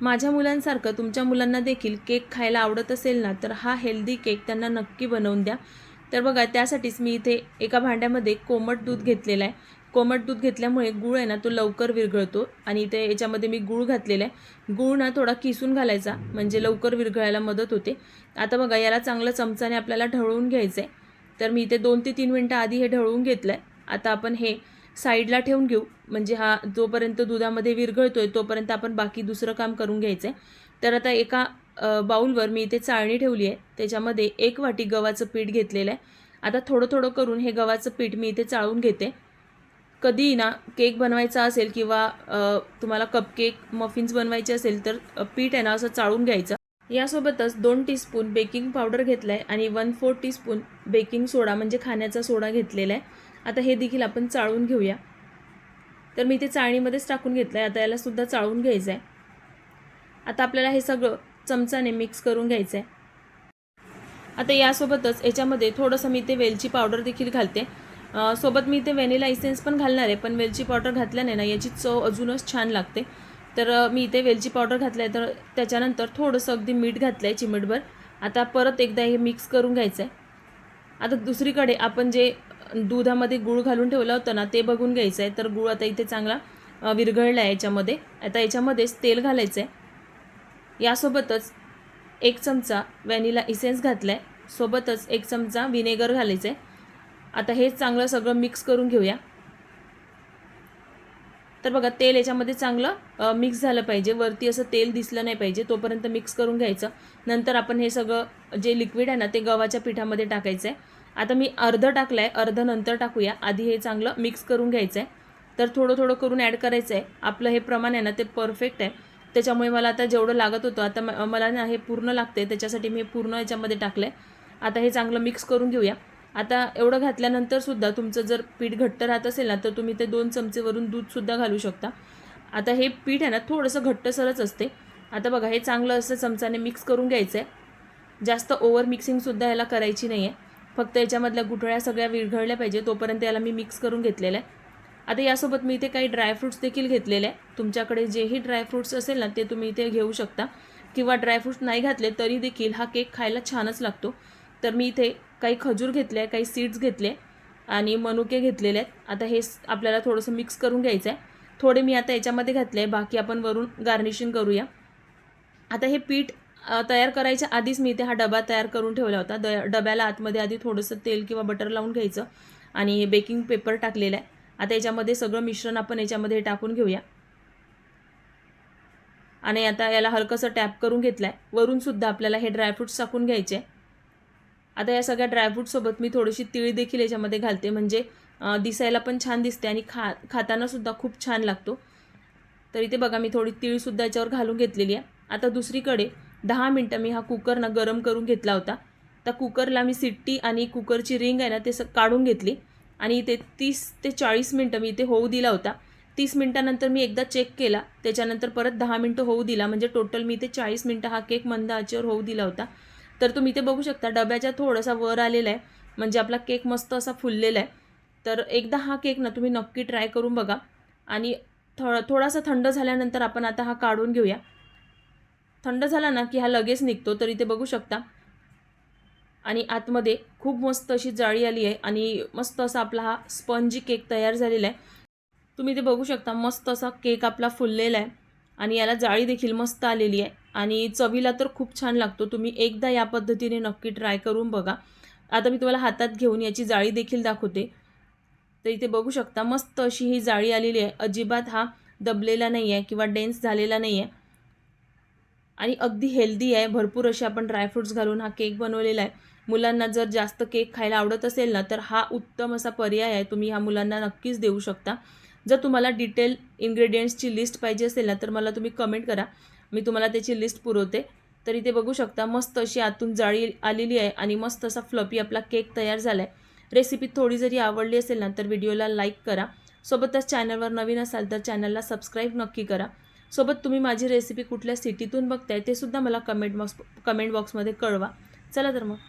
माझ्या मुलांसारखं तुमच्या मुलांना देखील केक खायला आवडत असेल ना, तर हा हेल्दी केक त्यांना नक्की बनवून द्या. तर बघा त्यासाठीच मी इथे एका भांड्यामध्ये कोमट दूध घेतलेलं आहे. कोमट दूध घेतल्यामुळे गूळ आहे ना तो लवकर विरघळतो आणि इथे याच्यामध्ये मी गूळ घातलेला आहे. गूळ ना थोडा किसून घालायचा म्हणजे लवकर विरघळायला मदत होते. आता बघा याला चांगलं चमचाने आपल्याला ढवळून घ्यायचं आहे. तर मी इथे 2 ते 3 मिनटं आधी हे ढवळून घेतलं आहे. आता आपण हे साईडला ठेवून घेऊ, म्हणजे हा जोपर्यंत दुधामध्ये विरघळतोय तोपर्यंत आपण बाकी दुसरं काम करून घ्यायचं आहे. तर आता एका बाउलवर मी इथे चाळणी ठेवली आहे. त्याच्यामध्ये 1 वाटी गव्हाचं पीठ घेतलेलं आहे. आता थोडं थोडं करून हे गव्हाचं पीठ मी इथे चाळून घेते. कधीही ना केक बनवायचा असेल किंवा तुम्हाला कपकेक, मफिन्स बनवायचे असेल तर पीठ आहे ना असं चाळून घ्यायचं. यासोबतच 2 टीस्पून बेकिंग पावडर घेतला आहे आणि 1/4 टीस्पून बेकिंग सोडा म्हणजे खाण्याचा सोडा घेतलेला आहे. आता हे देखील आपण चाळून घेऊया. तर मी ते चाळणीमध्येच टाकून घेतलं आहे. आता यालासुद्धा चाळून घ्यायचं आहे. आता आपल्याला हे सगळं चमचाने मिक्स करून घ्यायचं आहे. आता यासोबतच याच्यामध्ये थोडंसं मी ते वेलची पावडर देखील घालते. सोबत मी ते व्हॅनिला इसेन्स पण घालणार आहे, पण वेलची पावडर घातल्याने ना याची चव अजूनच छान लागते. तर मी इथे वेलची पावडर घातलं आहे. तर त्याच्यानंतर थोडंसं अगदी मीठ घातलं आहे चिमटभर. आता परत एकदा हे मिक्स करून घ्यायचं आहे. आता दुसरीकडे आपण जे दुधामध्ये गूळ घालून ठेवलं होतं ना ते बघून घ्यायचं आहे. तर गूळ आता इथे चांगला विरघळला आहे याच्यामध्ये. आता याच्यामध्येच तेल घालायचं आहे. यासोबतच 1 चमचा व्हॅनिला इसेन्स घातला आहे. सोबतच 1 चमचा व्हिनेगर घालायचं आहे. आता हे चांगलं सगळं मिक्स करून घेऊया. तर बघा तेल याच्यामध्ये चांगलं मिक्स झालं पाहिजे, वरती असं तेल दिसलं नाही पाहिजे, तोपर्यंत मिक्स करून घ्यायचं. नंतर आपण हे सगळं जे लिक्विड आहे ना ते गव्हाच्या पिठामध्ये टाकायचं आहे. आता मी अर्धं टाकलं आहे, अर्धं नंतर टाकूया. आधी हे चांगलं मिक्स करून घ्यायचं आहे. तर थोडं थोडं करून ॲड करायचं आहे. आपलं हे प्रमाण आहे ना ते परफेक्ट आहे. त्याच्यामुळे मला आता जेवढं लागत होतं आता मला ना हे पूर्ण लागते, त्याच्यासाठी मी पूर्ण याच्यामध्ये टाकलं आहे. आता हे चांगलं मिक्स करून घेऊया. आता एवढं घातल्यानंतरसुद्धा तुमचं जर पीठ घट्ट राहत असेल ना तर तुम्ही ते 2 चमचे वरून दूधसुद्धा घालू शकता. आता हे पीठ आहे ना थोडंसं घट्टसरच असते. आता बघा हे चांगलं असं चमचाने मिक्स करून घ्यायचं आहे. जास्त ओव्हर मिक्सिंगसुद्धा याला करायची नाही आहे. फक्त याच्यामधल्या गुठळ्या सगळ्या विरघळल्या पाहिजे तोपर्यंत याला मी मिक्स करून घेतलेलं आहे. आता यासोबत मी इथे काही ड्रायफ्रूट्स देखील घेतलेले आहे. तुमच्याकडे जेही ड्रायफ्रूट्स असेल ना ते तुम्ही इथे घेऊ शकता, किंवा ड्रायफ्रूट्स नाही घातले तरी देखील हा केक खायला छानच लागतो. तर मी इथे काही खजूर घेतले आहे, काही सीड्स घेतले आणि मनुके घेतलेले आहेत. आता हे आपल्याला थोडंसं मिक्स करून घ्यायचं आहे. थोडे मी आता याच्यामध्ये घातले आहे, बाकी आपण वरून गार्निशिंग करूया. आता हे पीठ तयार करायच्या आधीच मी इथे हा डबा तयार करून ठेवला होता. डब्याला आतमध्ये आधी थोडंसं तेल किंवा बटर लावून घ्यायचं आणि बेकिंग पेपर टाकलेला आहे. आता याच्यामध्ये सगळं मिश्रण आपण याच्यामध्ये टाकून घेऊया आणि आता याला हलकंसं टॅप करून घेतलं आहे. वरूनसुद्धा आपल्याला हे ड्रायफ्रूट्स टाकून घ्यायचे. आता या सगळ्या ड्रायफ्रूटसोबत मी थोडीशी तिळ देखील याच्यामध्ये घालते, म्हणजे दिसायला पण छान दिसते आणि खातानासुद्धा खूप छान लागतो. तर इथे बघा मी थोडी तिळसुद्धा याच्यावर घालून घेतलेली आहे. आता दुसरीकडे 10 मिनटं मी हा कुकर ना गरम करून घेतला होता. त्या कुकरला मी शिट्टी आणि कुकरची रिंग आहे ना ते काढून घेतली आणि इथे 30 ते 40 मिनटं मी इथे होऊ दिला होता. 30 मिनटानंतर मी एकदा चेक केला, त्याच्यानंतर परत 10 मिनटं होऊ दिला, म्हणजे टोटल मी इथे 40 मिनटं हा केक मंद आचेवर होऊ दिला होता. तर तुम्ही इथे बघू शकता डब्याच्या थोडासा वर आलेला आहे, म्हणजे आपला केक मस्त असा फुललेला आहे. तर एकदा हा केक ना तुम्ही नक्की ट्राय करून बघा आणि थोडासा थंड झाल्यानंतर आपण आता हा काढून घेऊया. थंड झाला ना की हा लगेच निघतो. तर इथे बघू शकता आणि आतमध्ये खूप मस्त अशी जाळी आली आहे आणि मस्त असा आपला हा स्पंजी केक तयार झालेला आहे. तुम्ही ते बघू शकता मस्त असा केक आपला फुललेला आहे आणि याला जाळी देखील मस्त आलेली आहे आणि चवीला तर खूप छान लागतो. तुम्ही एकदा या पद्धतीने नक्की ट्राय करून बघा. आता मी तुम्हाला हातात घेऊन याची जाळी देखील दाखवते. तर इथे बघू शकता मस्त अशी ही जाळी आलेली आहे. अजिबात हा दबलेला नाही आहे किंवा डेन्स झालेला नाही आहे आणि अगदी हेल्दी आहे. भरपूर असे आपण ड्रायफ्रूट्स घालून हा केक बनवलेला आहे. मुलांना जर जास्त केक खायला आवडत असेल ना तर हा उत्तम असा पर्याय आहे. तुम्ही ह्या मुलांना नक्कीच देऊ शकता. जर तुम्हाला डिटेल इन्ग्रेडियंट्सची लिस्ट पाहिजे असेल ना तर मला तुम्ही कमेंट करा, मी तुम्हाला त्याची लिस्ट पुरवते. तर इथे बघू शकता मस्त अशी आतून जाळी आलेली आहे आणि मस्त असा फ्लफी आपला केक तयार झाला आहे. रेसिपी थोडी जरी आवडली असेल ना तर व्हिडिओला लाईक करा. सोबतच चॅनलवर नवीन असाल तर चॅनलला सबस्क्राईब नक्की करा. सोबत तुम्ही माझी रेसिपी कुठल्या सिटीतून बघताय ते सुद्धा मला कमेंट बॉक्समध्ये कळवा. चला तर मग.